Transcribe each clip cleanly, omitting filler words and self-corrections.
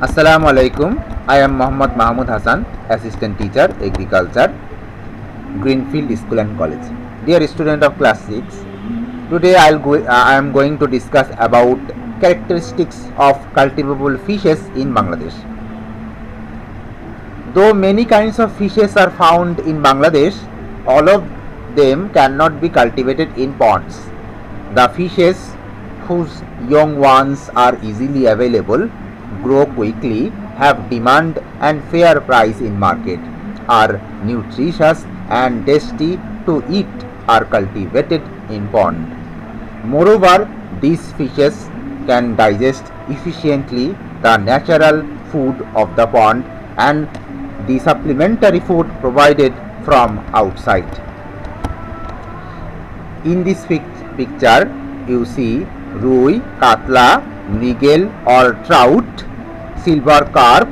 Assalamu alaikum. I am Muhammad Mahmud Hassan, Assistant Teacher, Agriculture, Greenfield School and College. Dear student of class 6, today I am going to discuss about characteristics of cultivable fishes in Bangladesh. Though many kinds of fishes are found in Bangladesh, all of them cannot be cultivated in ponds. The fishes whose young ones are easily available, grow quickly, have demand and fair price in market, are nutritious and tasty to eat, are cultivated in pond. Moreover, these fishes can digest efficiently the natural food of the pond and the supplementary food provided from outside. In this picture, you see rui, katla, mrigel or trout, silver carp,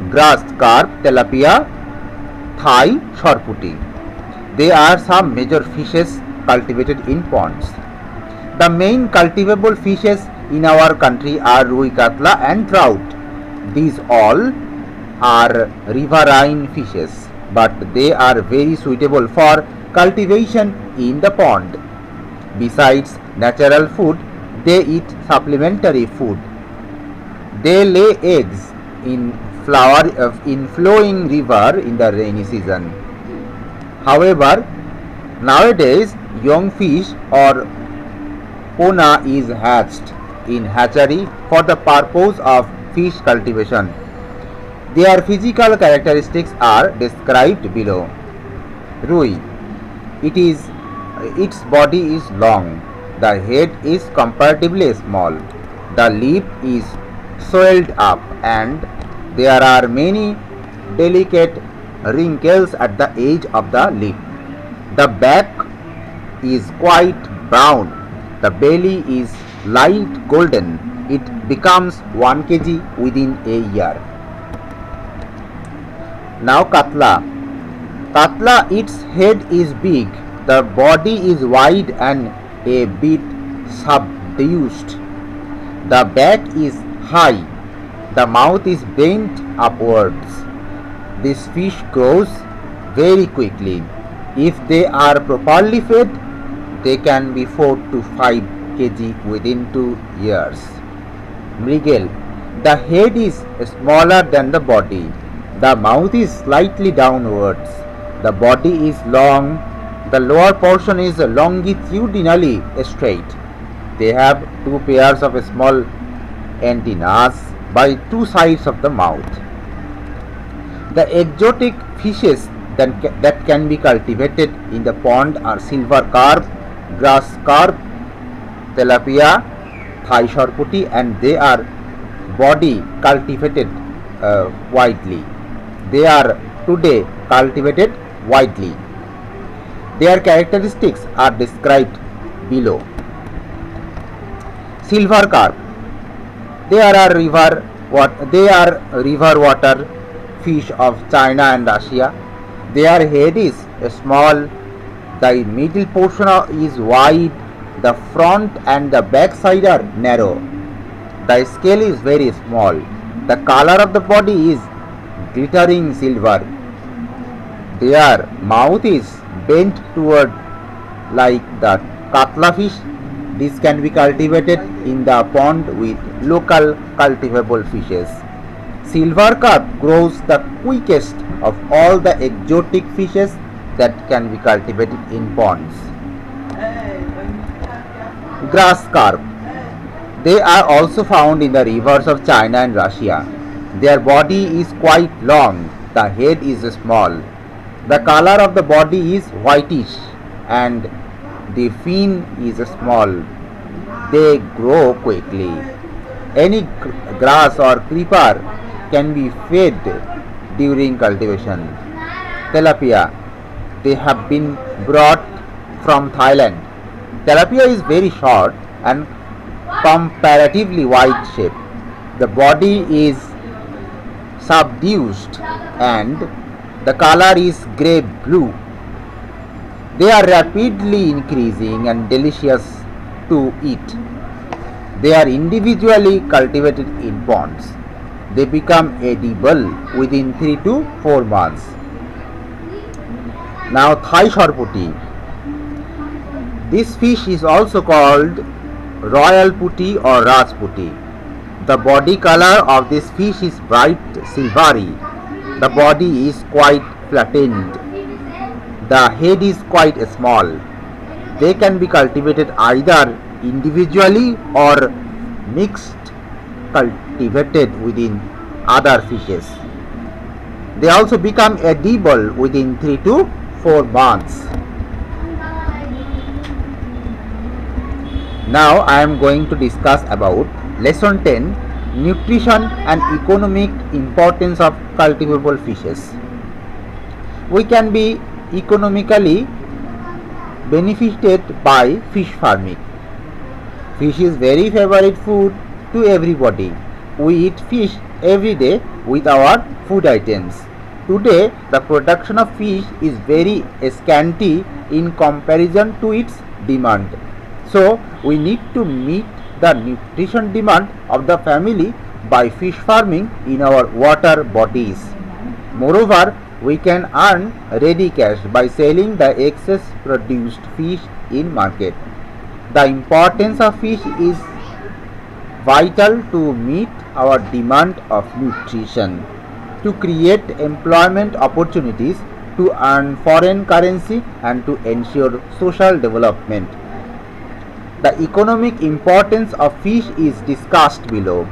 grass carp, tilapia, thai, shorputi. They are some major fishes cultivated in ponds. The main cultivable fishes in our country are rui, katla and trout. These all are riverine fishes, but they are very suitable for cultivation in the pond. Besides natural food, they eat supplementary food. They lay eggs in flowing river in the rainy season. However, nowadays young fish or pona is hatched in hatchery for the purpose of fish cultivation. Their physical characteristics are described below. Rui. Its body is long. The head is comparatively small. The lip is swelled up and there are many delicate wrinkles at the edge of the lip. The back is quite brown. The belly is light golden. It becomes 1 kg within a year. Now katla. Katla, its head is big. The body is wide and a bit subdued. The back is high. The mouth is bent upwards. This fish grows very quickly. If they are properly fed, they can be 4 to 5 kg within 2 years. Mrigel. The head is smaller than the body. The mouth is slightly downwards. The body is long. The lower portion is longitudinally straight. They have 2 pairs of small antennas by 2 sides of the mouth. The exotic fishes that can be cultivated in the pond are silver carp, grass carp, tilapia, thai shorputi, and they are body cultivated widely. They are today cultivated widely. Their characteristics are described below. Silver carp. They are river water fish of China and Russia. Their head is small. The middle portion is wide. The front and the back side are narrow. The scale is very small. The color of the body is glittering silver. Their mouth is bent toward like the katla fish. This can be cultivated in the pond with local cultivable fishes. Silver carp grows the quickest of all the exotic fishes that can be cultivated in ponds. Grass carp. They are also found in the rivers of China and Russia. Their body is quite long. The head is small. The color of the body is whitish and the fin is small. They grow quickly. Any grass or creeper can be fed during cultivation. Tilapia. They have been brought from Thailand. Tilapia is very short and comparatively wide shape. The body is subdued and the color is grey blue. They are rapidly increasing and delicious to eat. They are individually cultivated in ponds. They become edible within 3 to 4 months. Now Thai Shorputi. This fish is also called royal putti or Rajputi. The body color of this fish is bright silvery. The body is quite flattened. The head is quite small. They can be cultivated either individually or mixed cultivated within other fishes. They also become edible within 3 to 4 months. Now I am going to discuss about lesson 10, nutrition and economic importance of cultivable fishes. We can be economically benefited by fish farming. Fish is very favorite food to everybody. We eat fish every day with our food items. Today, the production of fish is very scanty in comparison to its demand. So, we need to meet the nutrition demand of the family by fish farming in our water bodies. Moreover, we can earn ready cash by selling the excess produced fish in market. The importance of fish is vital to meet our demand of nutrition, to create employment opportunities, to earn foreign currency, and to ensure social development. The economic importance of fish is discussed below.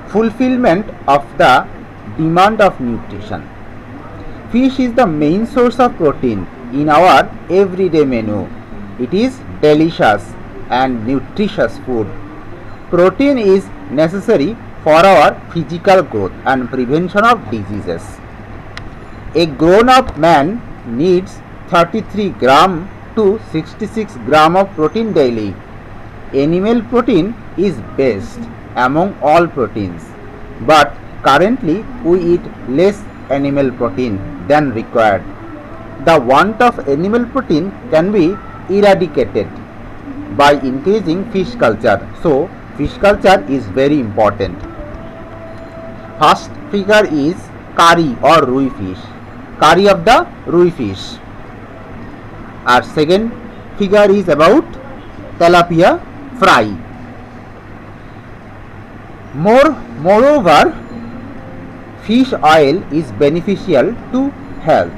Fulfillment of the demand of nutrition. Fish is the main source of protein in our everyday menu. It is delicious and nutritious food. Protein is necessary for our physical growth and prevention of diseases. A grown-up man needs 33 gram to 66 gram of protein daily. Animal protein is best among all proteins, but currently we eat less animal protein than required. The want of animal protein can be eradicated by increasing fish culture. So, fish culture is very important. First figure is curry or rui fish. Curry of the rui fish. Our second figure is about tilapia fry. Moreover, fish oil is beneficial to health.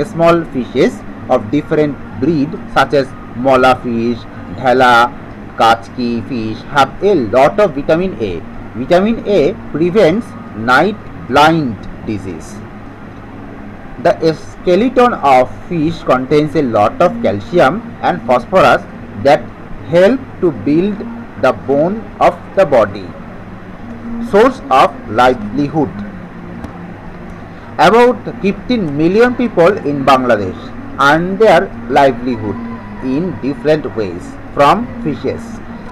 Small fishes of different breed such as mola fish, dhela, kachki fish have a lot of vitamin A. Vitamin A prevents night blind disease. The skeleton of fish contains a lot of calcium and phosphorus that help to build the bone of the body. Source of livelihood. About 15 million people in Bangladesh earn their livelihood in different ways from fishes,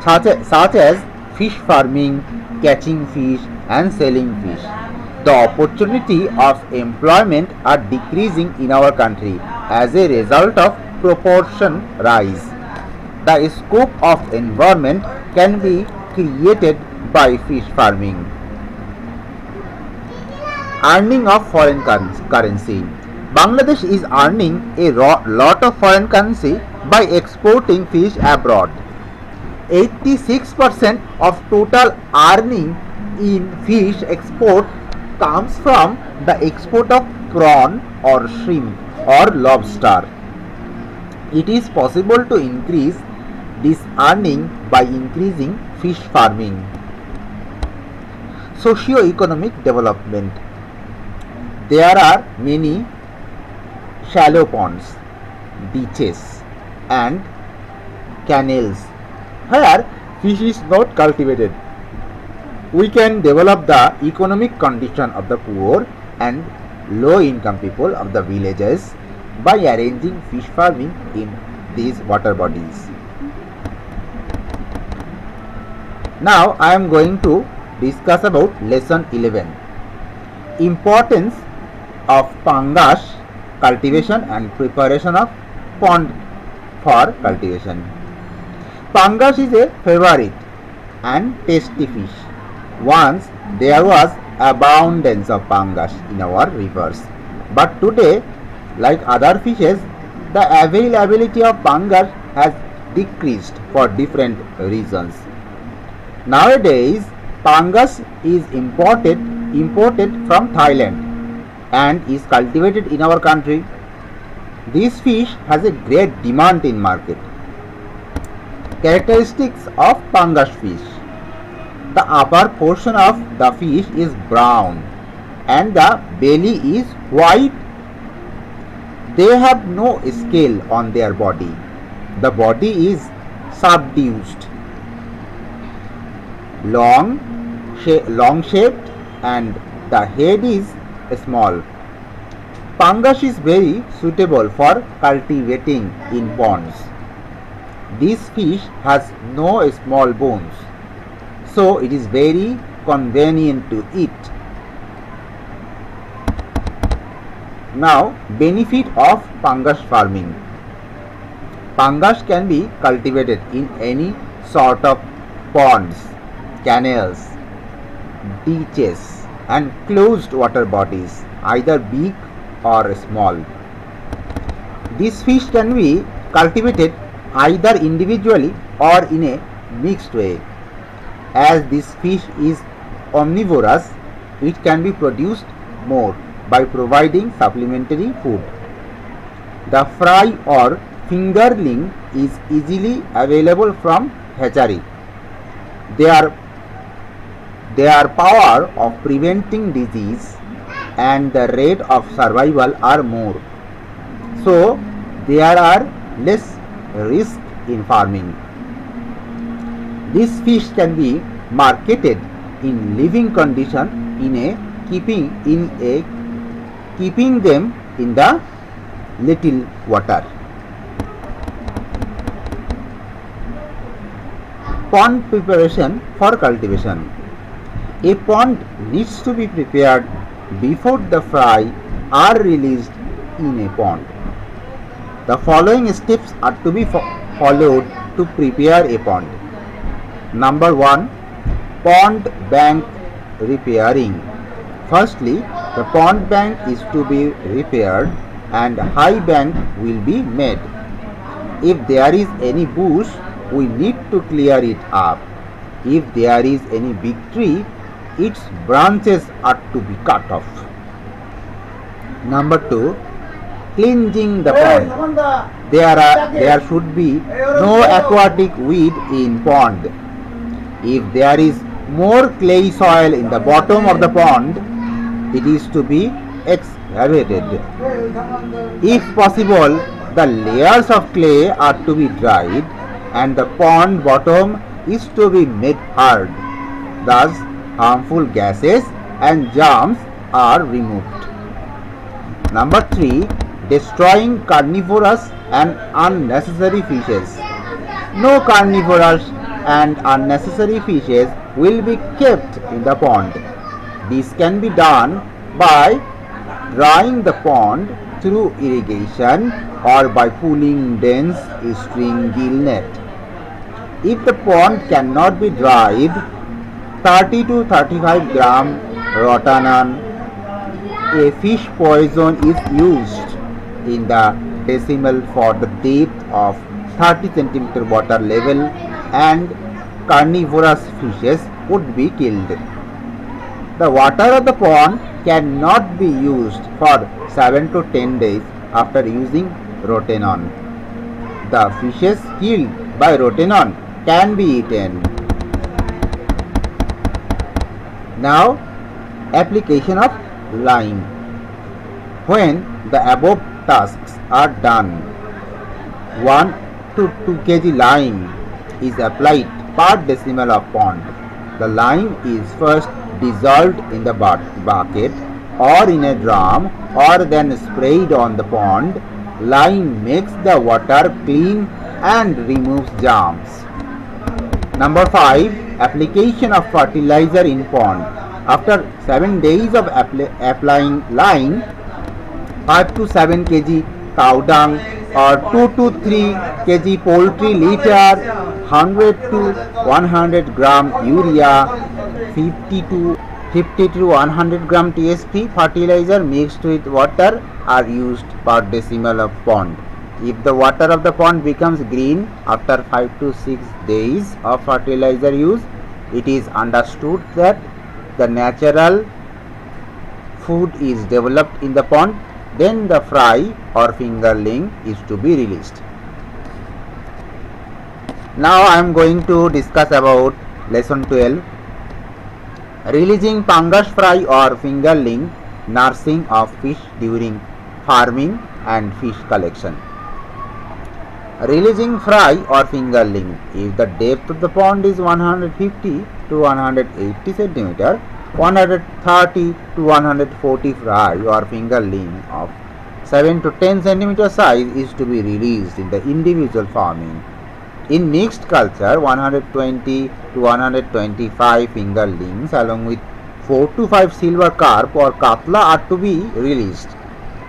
such as fish farming, catching fish, and selling fish. The opportunity of employment are decreasing in our country as a result of proportion rise. The scope of environment can be created by fish farming. Earning of foreign currency. Bangladesh is earning a lot of foreign currency by exporting fish abroad. 86% of total earning in fish export comes from the export of prawn or shrimp or lobster. It is possible to increase this earning by increasing fish farming. Socio-economic development. There are many shallow ponds, beaches, and canals where fish is not cultivated. We can develop the economic condition of the poor and low income people of the villages by arranging fish farming in these water bodies. Now I am going to discuss about lesson 11, importance of pangas cultivation and preparation of pond for cultivation. Pangas is a favorite and tasty fish Once there was abundance of pangas in our rivers, but today, like other fishes, the availability of pangas has decreased for different reasons. Nowadays, pangas is imported from Thailand and is cultivated in our country. This fish has a great demand in market. Characteristics of pangas fish: the upper portion of the fish is brown and the belly is white. They have no scale on their body. The body is subdued, long, long-shaped, and the head is small. Pangas is very suitable for cultivating in ponds. This fish has no small bones, so it is very convenient to eat. Now, benefit of pangas farming. Pangas can be cultivated in any sort of ponds, canals, ditches, and closed water bodies, either big or small. This fish can be cultivated either individually or in a mixed way. As this fish is omnivorous, it can be produced more by providing supplementary food. The fry or fingerling is easily available from hatchery. Their power of preventing disease and the rate of survival are more, so there are less risk in farming. This fish can be marketed in living condition in a keeping them in the little water. Pond preparation for cultivation. A pond needs to be prepared before the fry are released in a pond. The following steps are to be followed to prepare a pond. Number 1. Pond bank repairing. Firstly, the pond bank is to be repaired and high bank will be made. If there is any bush, we need to clear it up. If there is any big tree, its branches are to be cut off. Number 2. Cleansing the pond. There should be no aquatic weed in pond. If there is more clay soil in the bottom of the pond, it is to be excavated. If possible, the layers of clay are to be dried and the pond bottom is to be made hard. Thus, harmful gases and germs are removed. Number 3. Destroying carnivorous and unnecessary fishes. No carnivorous and unnecessary fishes will be kept in the pond. This can be done by drying the pond through irrigation or by pulling dense string gill net. If the pond cannot be dried, 30 to 35 gram rotenone, a fish poison, is used in the decimal for the depth of 30 cm water level and carnivorous fishes would be killed. The water of the pond cannot be used for 7 to 10 days after using rotenone. The fishes killed by rotenone can be eaten. Now, application of lime. When the above tasks are done, 1 to 2 kg lime is applied per decimal of pond. The lime is first dissolved in the bucket or in a drum or then sprayed on the pond. Lime makes the water clean and removes germs. Number 5. Application of fertilizer in pond. After 7 days of applying lime, 5 to 7 kg cow dung or 2 to 3 kg poultry litter, 100 to 100 gram urea, 50 to 100 gram TSP fertilizer mixed with water are used per decimal of pond. If the water of the pond becomes green after 5 to 6 days of fertilizer use, it is understood that the natural food is developed in the pond. Then the fry or fingerling is to be released. Now I am going to discuss about lesson 12, releasing Pangas fry or fingerling, nursing of fish during farming and fish collection. Releasing fry or fingerling, if the depth of the pond is 150 to 180 centimeter, 130 to 140 fry or fingerling of 7 to 10 centimeter size is to be released in the individual farming. In mixed culture, 120 to 125 fingerlings along with 4 to 5 silver carp or katla are to be released.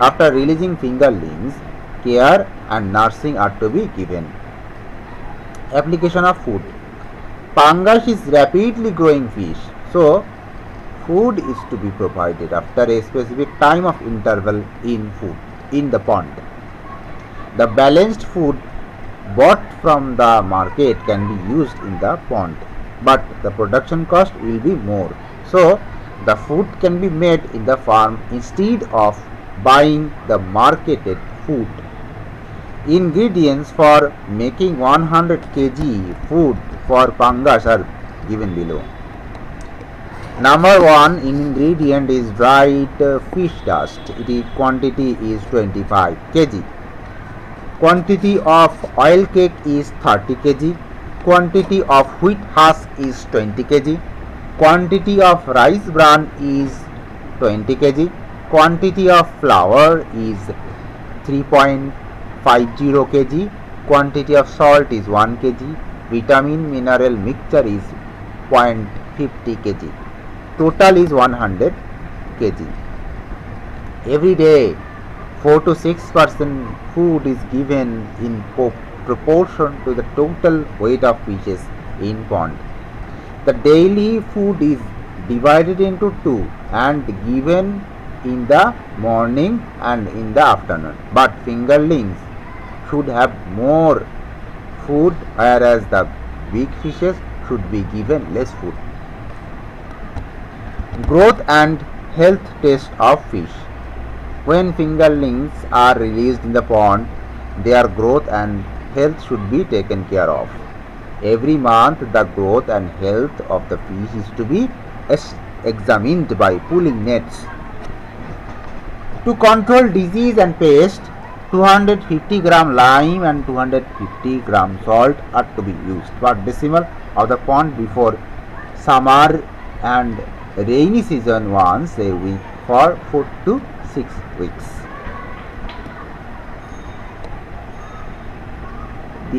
After releasing fingerlings, care and nursing are to be given. Application of food. Pangas is rapidly growing fish, so food is to be provided after a specific time of interval in the pond. The balanced food bought from the market can be used in the pond, but the production cost will be more. So the food can be made in the farm instead of buying the marketed food. Ingredients for making 100 kg food for Pangas are given below. Number 1 ingredient is dried fish dust. Its quantity is 25 kg. Quantity of oil cake is 30 kg. Quantity of wheat husk is 20 kg. Quantity of rice bran is 20 kg. Quantity of flour is 3.50 kg. Quantity of salt is 1 kg. Vitamin mineral mixture is 0.50 kg. Total is 100 kg. Every day 4 to 6% food is given in proportion to the total weight of fishes in pond. The daily food is divided into two and given in the morning and in the afternoon. But fingerlings should have more food, whereas the big fishes should be given less food. Growth and health test of fish. When fingerlings are released in the pond, their growth and health should be taken care of. Every month the growth and health of the fish is to be examined by pulling nets. To control disease and pest, 250 gram lime and 250 gram salt are to be used per decimal of the pond before summer and rainy season once a week for 4 to 6 weeks.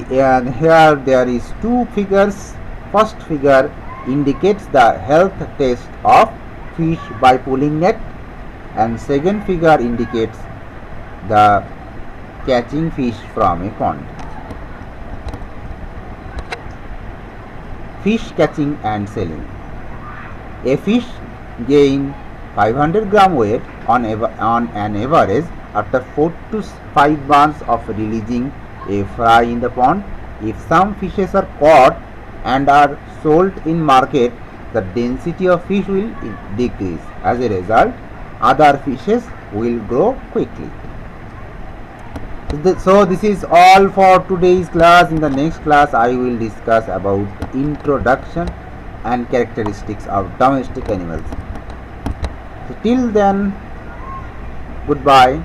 Here there is two figures. First figure indicates the health test of fish by pulling net, and second figure indicates the catching fish from a pond. Fish catching and selling. A fish gain 500 gram weight on an average after 4 to 5 months of releasing a fry in the pond. If some fishes are caught and are sold in market, the density of fish will decrease. As a result, other fishes will grow quickly. So this is all for today's class. In the next class I will discuss about introduction and characteristics of domestic animals. So till then, goodbye.